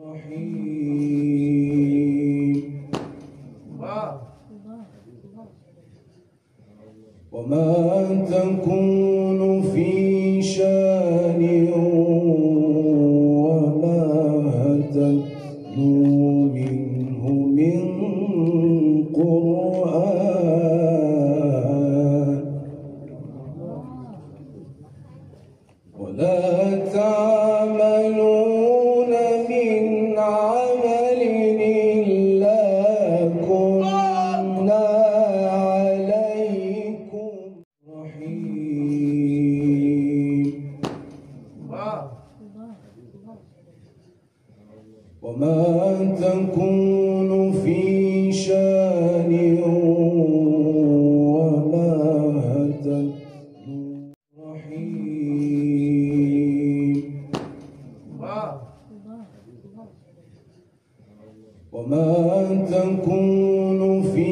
رحيم. وما تكون في شان وما تتلو منه من قرآن ولا تعملون من عمل إلا كنا عليكم رحيم. وما تكون في شان وما تتلو رحيم. وما تكون في